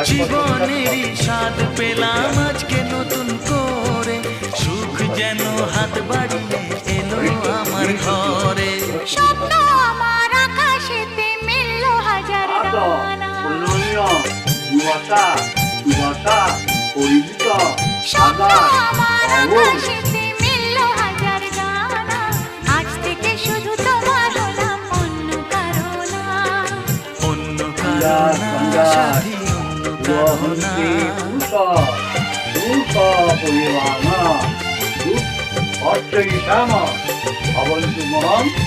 জীবনেরই স্বাদ পেলাম আজকে নতুন করে, সুখ যেন হাত বাড়িয়ে এলো আমার ঘরে। স্বপ্ন আমার আকাশেতে মেললো হাজার ডানা, স্বপ্ন আমার আকাশেতে মেললো হাজার ডানা, আজ থেকে শুধু তোমার হলাম অন্য কারো না। অন্য কারো না সাথী, অন্য কারো না। 어쩌기 샤마 아버지 주먹